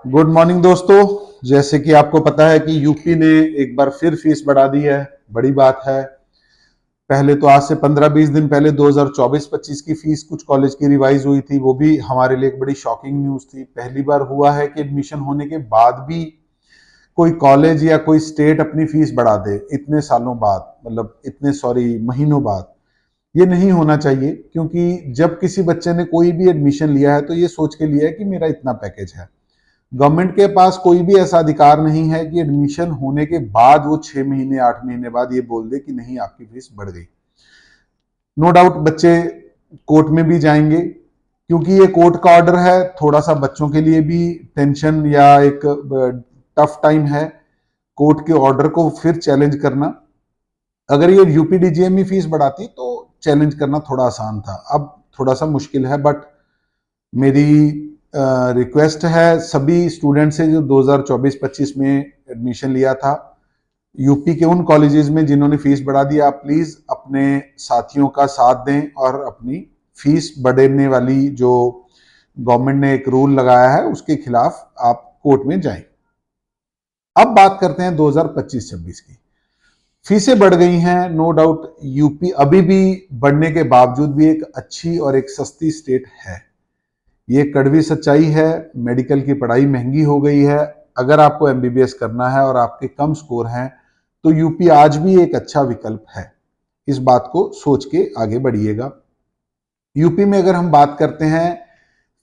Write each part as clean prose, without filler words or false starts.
Good morning दोस्तों। जैसे कि आपको पता है कि यूपी ने एक बार फिर फीस बढ़ा दी है। बड़ी बात है। पहले तो आज से 15-20 दिन पहले 2024-25 की फीस कुछ कॉलेज की रिवाइज हुई थी। वो भी हमारे लिए एक बड़ी शॉकिंग न्यूज थी। पहली बार हुआ है कि एडमिशन होने के बाद भी कोई कॉलेज या कोई स्टेट अपनी फीस बढ़ा दे इतने सालों बाद, मतलब इतने महीनों बाद। ये नहीं होना चाहिए, क्योंकि जब किसी बच्चे ने कोई भी एडमिशन लिया है तो ये सोच के लिया है कि मेरा इतना पैकेज है। गवर्नमेंट के पास कोई भी ऐसा अधिकार नहीं है कि एडमिशन होने के बाद वो 6 महीने 8 महीने बाद ये बोल दे कि नहीं आपकी फीस बढ़ गई। नो डाउट बच्चे कोर्ट में भी जाएंगे, क्योंकि ये कोर्ट का ऑर्डर है। थोड़ा सा बच्चों के लिए भी टेंशन या एक टफ टाइम है कोर्ट के ऑर्डर को फिर चैलेंज करना। अगर ये यूपीडीजीएम फीस बढ़ाती तो चैलेंज करना थोड़ा आसान था, अब थोड़ा सा मुश्किल है। बट मेरी रिक्वेस्ट है सभी स्टूडेंट से जो 2024-25 में एडमिशन लिया था यूपी के उन कॉलेजेस में जिन्होंने फीस बढ़ा दी, आप प्लीज अपने साथियों का साथ दें और अपनी फीस बढ़ने वाली जो गवर्नमेंट ने एक रूल लगाया है उसके खिलाफ आप कोर्ट में जाएं। अब बात करते हैं 2025-26 की। फीसें बढ़ गई हैं, नो डाउट। यूपी अभी भी बढ़ने के बावजूद भी एक अच्छी और एक सस्ती स्टेट है। ये कड़वी सच्चाई है। मेडिकल की पढ़ाई महंगी हो गई है। अगर आपको एमबीबीएस करना है और आपके कम स्कोर हैं तो यूपी आज भी एक अच्छा विकल्प है। इस बात को सोच के आगे बढ़िएगा। यूपी में अगर हम बात करते हैं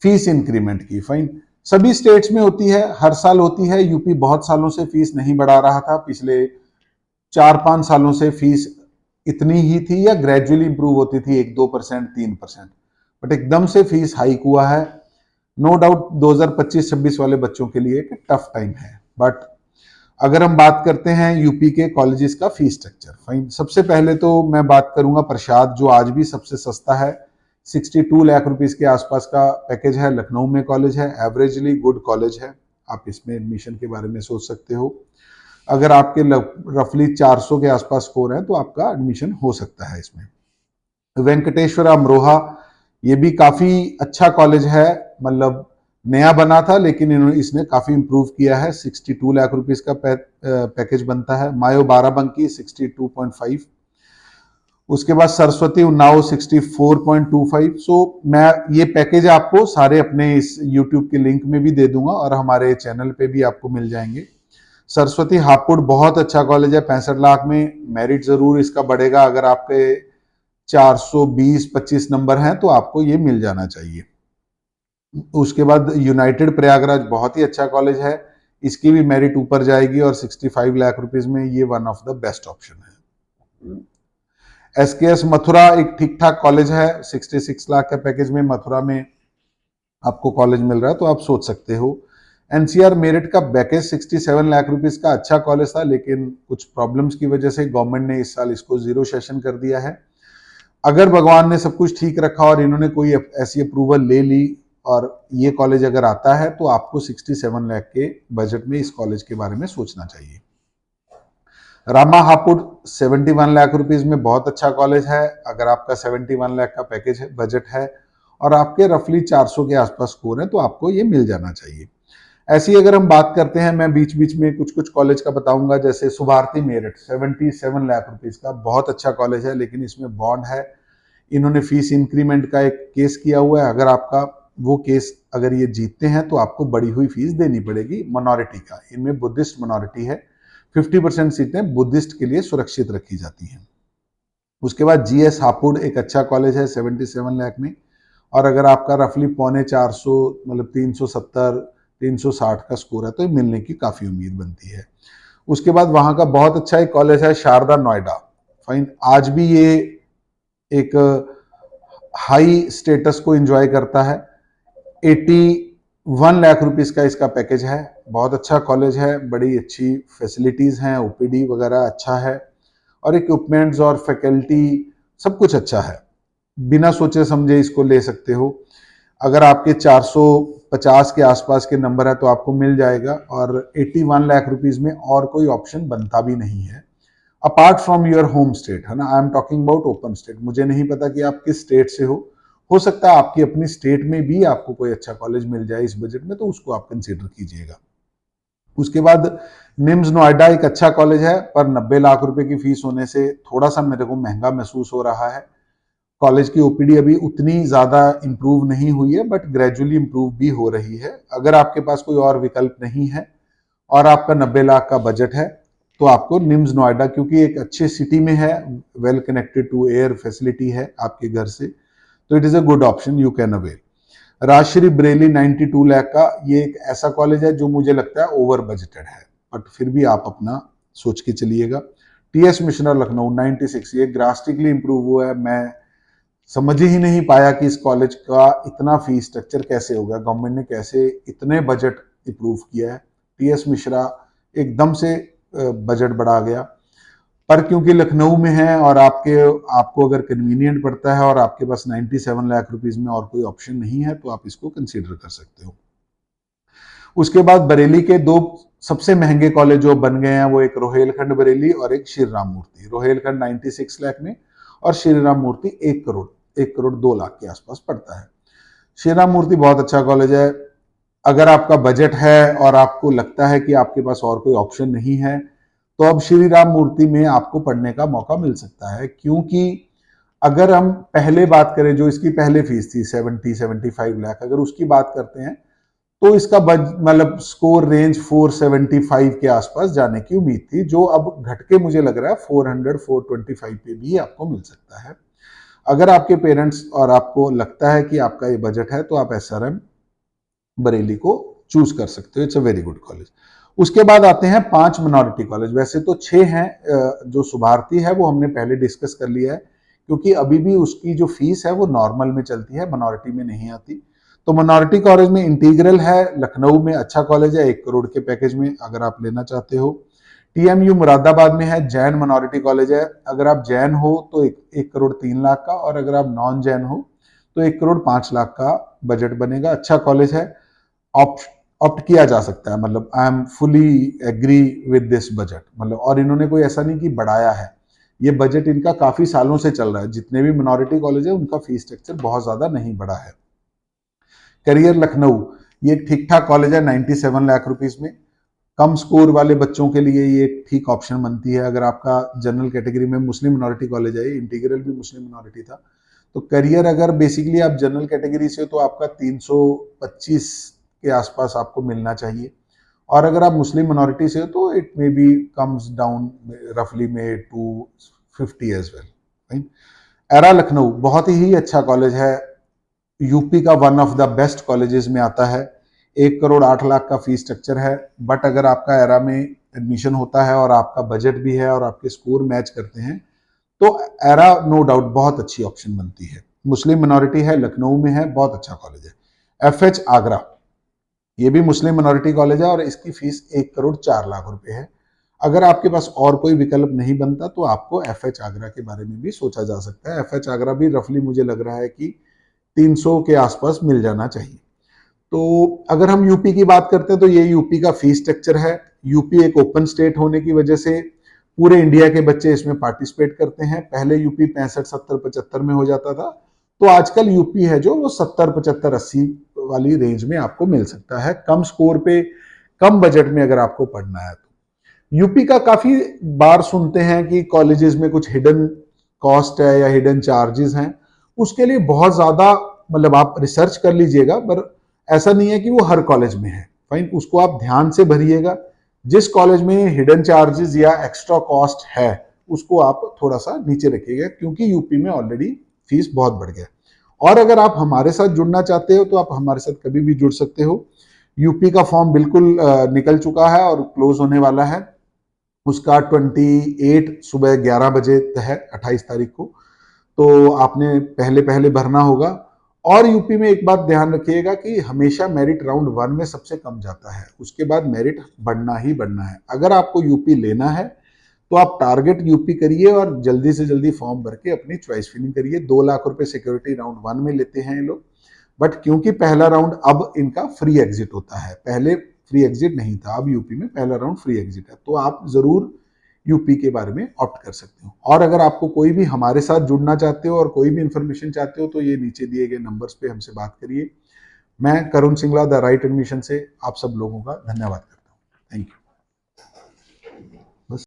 फीस इंक्रीमेंट की, फाइन, सभी स्टेट्स में होती है, हर साल होती है। यूपी बहुत सालों से फीस नहीं बढ़ा रहा था। पिछले 4-5 सालों से फीस इतनी ही थी या ग्रेजुअली इंप्रूव होती थी, 1-2%, 3%। बट एकदम से फीस हाइक हुआ है। नो डाउट 2025-26 वाले बच्चों के लिए एक टफ टाइम है। बट अगर हम बात करते हैं यूपी के कॉलेजेस का फीस स्ट्रक्चर, फाइन, सबसे पहले तो मैं बात करूंगा प्रसाद, जो आज भी सबसे सस्ता है। 62 लाख रुपीस के आसपास का पैकेज है। लखनऊ में कॉलेज है, एवरेजली गुड कॉलेज है। आप इसमें एडमिशन के बारे में सोच सकते हो। अगर आपके रफली 400 के आसपास स्कोर है तो आपका एडमिशन हो सकता है इसमें। वेंकटेश्वर अमरोहा, ये भी काफी अच्छा कॉलेज है। मतलब नया बना था लेकिन इन्होंने इसने काफी इंप्रूव किया है। 62 लाख रुपीस का पैकेज बनता है। मायो बाराबंकी 62.5। उसके बाद सरस्वती उन्नाव 64.25। सो मैं ये पैकेज आपको सारे अपने इस यूट्यूब के लिंक में भी दे दूंगा और हमारे चैनल पे भी आपको मिल जाएंगे। सरस्वती हापुड़ बहुत अच्छा कॉलेज है, 65 लाख में। मेरिट जरूर इसका बढ़ेगा। अगर आपके 420-25 नंबर हैं तो आपको ये मिल जाना चाहिए। उसके बाद यूनाइटेड प्रयागराज बहुत ही अच्छा कॉलेज है। इसकी भी मेरिट ऊपर जाएगी और 65 लाख रुपीस में ये one of the best option है। एसकेएस मथुरा एक ठीक ठाक कॉलेज है। 66 लाख के पैकेज में मथुरा में आपको कॉलेज मिल रहा है तो आप सोच सकते हो। एनसीआर मेरिट का पैकेज 67 लाख रुपीस का अच्छा कॉलेज था, लेकिन कुछ प्रॉब्लम्स की वजह से गवर्नमेंट ने इस साल इसको जीरो सेशन कर दिया है। अगर भगवान ने सब कुछ ठीक रखा और इन्होंने कोई ऐसी अप्रूवल ले ली और ये कॉलेज अगर आता है तो आपको 67 लाख के बजट में इस कॉलेज के बारे में सोचना चाहिए। रामा हापुड़ 71 लाख रुपीस में बहुत अच्छा कॉलेज है। अगर आपका 71 लाख का पैकेज है, बजट है और आपके रफली 400 के आसपास स्कोर है तो आपको ये मिल जाना चाहिए। ऐसी अगर हम बात करते हैं, मैं बीच बीच में कुछ कुछ कॉलेज का बताऊंगा। जैसे सुभारती मेरठ 77 लाख रुपीस का बहुत अच्छा कॉलेज है, लेकिन इसमें बॉन्ड है। इन्होंने फीस इंक्रीमेंट का एक केस किया हुआ है। अगर आपका वो केस अगर ये जीतते हैं तो आपको बढ़ी हुई फीस देनी पड़ेगी। मिनॉरिटी का, इनमें बुद्धिस्ट मिनॉरिटी है। 50% सीटें बुद्धिस्ट के लिए सुरक्षित रखी जाती हैं। उसके बाद जीएस हापुड़ एक अच्छा कॉलेज है 77 लाख में। और अगर आपका रफली 350, मतलब 370 360 का स्कोर है तो मिलने की काफी उम्मीद बनती है। उसके बाद वहां का बहुत अच्छा एक कॉलेज है शारदा नोएडा, फाइन। आज भी ये एक हाई स्टेटस को एंजॉय करता है। 81 लाख रुपीस का इसका पैकेज है। बहुत अच्छा कॉलेज है, बड़ी अच्छी फैसिलिटीज हैं, ओपीडी वगैरह अच्छा है और इक्विपमेंट्स और फैकल्टी सब कुछ अच्छा है। बिना सोचे समझे इसको ले सकते हो। अगर आपके 450 के आसपास के नंबर है तो आपको मिल जाएगा। और 81 लाख रुपीस में और कोई ऑप्शन बनता भी नहीं है apart from your home state, है ना। I am talking about open state. मुझे नहीं पता कि आप किस स्टेट से हो। हो सकता है आपकी अपनी स्टेट में भी आपको कोई अच्छा कॉलेज मिल जाए इस बजट में, तो उसको आप कंसीडर कीजिएगा। उसके बाद निम्स नोएडा एक अच्छा कॉलेज है, पर 90 लाख रुपए की फीस होने से थोड़ा सा मेरे को महंगा महसूस हो रहा है। कॉलेज की ओपीडी अभी उतनी ज्यादा इंप्रूव नहीं हुई है, बट ग्रेजुअली इंप्रूव भी हो रही है। अगर आपके पास कोई और विकल्प नहीं है और आपका 90 लाख का बजट है, तो आपको निम्स नोएडा, क्योंकि एक अच्छे सिटी में है, well connected to air facility है आपके घर से, तो it is a good option, you can avail. Rajshri Bareilly 92 lakh का, ये एक ऐसा कॉलेज है जो मुझे लगता है ओवर बजटेड है, बट फिर भी आप अपना सोच के चलिएगा। टीएस मिश्रा लखनऊ 96, ये ड्रास्टिकली इंप्रूव हुआ है। मैं समझ ही नहीं पाया कि इस कॉलेज का इतना फीस स्ट्रक्चर कैसे हो गया, गवर्नमेंट ने कैसे इतने बजट अप्रूव किया है। टीएस मिश्रा एकदम से बजट बढ़ा गया, पर क्योंकि लखनऊ में है और आपको अगर कन्वीनियंट पड़ता है और आपके पास 97 लाख रुपीस में और कोई ऑप्शन नहीं है, तो आप इसको कंसीडर कर सकते हो। उसके बाद बरेली के दो सबसे महंगे कॉलेज जो बन गए हैं, वो एक रोहेलखंड बरेली और एक श्री राम मूर्ति। रोहेलखंड 96 लाख में और श्री राम मूर्ति 1 करोड़ 2 लाख के आसपास पड़ता है। श्री राम मूर्ति बहुत अच्छा कॉलेज है। अगर आपका बजट है और आपको लगता है कि आपके पास और कोई ऑप्शन नहीं है, तो अब श्री राम मूर्ति में आपको पढ़ने का मौका मिल सकता है, क्योंकि अगर हम पहले बात करें, जो इसकी पहले फीस थी 75 लाख, अगर उसकी बात करते हैं, तो इसका मतलब स्कोर रेंज 475 के आसपास जाने की उम्मीद थी, जो अब घट के मुझे लग रहा है 425 पे भी आपको मिल सकता है। अगर आपके पेरेंट्स और आपको लगता है कि आपका ये बजट है, तो आप एसआरएम बरेली को चूज कर सकते हो, it's a very good college. उसके बाद आते हैं 5 मिनॉरिटी कॉलेज। वैसे तो 6 हैं, जो सुभारती है वो हमने पहले डिस्कस कर लिया है, क्योंकि अभी भी उसकी जो फीस है वो नॉर्मल में चलती है, मिनॉरिटी में नहीं आती। तो मिनॉरिटी कॉलेज में इंटीग्रल है, लखनऊ में अच्छा कॉलेज है, 1 करोड़ के पैकेज में अगर आप लेना चाहते हो। टीएमयू मुरादाबाद में है, जैन मिनॉरिटी कॉलेज है। अगर आप जैन हो तो 1 करोड़ 3 लाख का, और अगर आप नॉन जैन हो तो 1 करोड़ 5 लाख का बजट बनेगा। अच्छा कॉलेज है, ऑप्ट ऑप्ट किया जा सकता है, मतलब I am fully agree with this budget. मतलब और इन्होंने कोई ऐसा नहीं कि बढ़ाया है, ये बजट इनका काफी सालों से चल रहा है। जितने भी मिनॉरिटी कॉलेज है उनका फीस स्ट्रक्चर बहुत ज्यादा नहीं बढ़ा है। करियर लखनऊ, ये ठीक ठाक कॉलेज है 97 लाख रुपीस में। कम स्कोर वाले बच्चों के लिए ये एक ठीक ऑप्शन बनती है। अगर आपका जनरल कैटेगरी में मुस्लिम मिनॉरिटी कॉलेज है, इंटीग्रल भी मुस्लिम मिनॉरिटी था, तो करियर अगर बेसिकली आप जनरल कैटेगरी से हो तो आपका 325 के आसपास आपको मिलना चाहिए, और अगर आप मुस्लिम मिनॉरिटी से हो तो it may be comes down रफली में 250 एज वेल। एरा लखनऊ बहुत ही अच्छा कॉलेज है, यूपी का one of the best colleges में आता है। 1 करोड़ 8 लाख का फीस स्ट्रक्चर है, बट अगर आपका एरा में एडमिशन होता है और आपका बजट भी है और आपके स्कोर मैच करते हैं, तो एरा नो डाउट बहुत अच्छी ऑप्शन बनती है। मुस्लिम मिनॉरिटी है, लखनऊ में है, बहुत अच्छा कॉलेज है। एफएच आगरा, ये भी मुस्लिम मिनॉरिटी कॉलेज है और इसकी फीस 1 करोड़ 4 लाख रुपए है। अगर आपके पास और कोई विकल्प नहीं बनता, तो आपको एफएच आगरा के बारे में भी सोचा जा सकता है। एफएच आगरा भी रफली मुझे लग रहा है कि 300 के आसपास मिल जाना चाहिए। तो अगर हम यूपी की बात करते हैं, तो ये यूपी का फीस स्ट्रक्चर है। यूपी एक ओपन स्टेट होने की वजह से पूरे इंडिया के बच्चे इसमें पार्टिसिपेट करते हैं। पहले यूपी 65 70 75 में हो जाता था, तो आजकल यूपी है जो वो 70 75 80 वाली रेंज में आपको मिल सकता है, कम स्कोर पे, कम बजट में अगर आपको पढ़ना है तो। यूपी का काफी बार सुनते हैं कि कॉलेजेस में कुछ हिडन कॉस्ट है या हिडन चार्जेस हैं। उसके लिए बहुत ज्यादा, मतलब आप रिसर्च कर लीजिएगा, पर ऐसा नहीं है कि वो हर कॉलेज में है। फाइन, उसको आप ध्यान से भरिएगा। जिस कॉलेज में हिडन चार्जेस या एक्स्ट्रा कॉस्ट है, उसको आप थोड़ा सा नीचे रखिएगा, क्योंकि यूपी में ऑलरेडी फीस बहुत बढ़ गया। और अगर आप हमारे साथ जुड़ना चाहते हो, तो आप हमारे साथ कभी भी जुड़ सकते हो। यूपी का फॉर्म बिल्कुल निकल चुका है और क्लोज होने वाला है। उसका 28 सुबह 11 बजे है, 28 तारीख को। तो आपने पहले पहले भरना होगा। और यूपी में एक बात ध्यान रखिएगा कि हमेशा मेरिट राउंड 1 में सबसे कम जाता है, उसके बाद मेरिट बढ़ना ही बढ़ना है। अगर आपको यूपी लेना है, तो आप टारगेट यूपी करिए और जल्दी से जल्दी फॉर्म भर के अपनी चॉइस फिलिंग करिए। 2 लाख रुपए सिक्योरिटी राउंड 1 में लेते हैं ये लोग, बट क्योंकि पहला राउंड अब इनका फ्री एग्जिट होता है, पहले फ्री एग्जिट नहीं था, अब यूपी में पहला राउंड फ्री एग्जिट है। तो आप जरूर यूपी के बारे में ऑप्ट कर सकते हो। और अगर आपको कोई भी हमारे साथ जुड़ना चाहते हो और कोई भी इंफॉर्मेशन चाहते हो तो ये नीचे दिए गए नंबर्स पे हमसे बात करिए। मैं करुण सिंगला द राइट एडमिशन से आप सब लोगों का धन्यवाद करता हूँ। Thank you.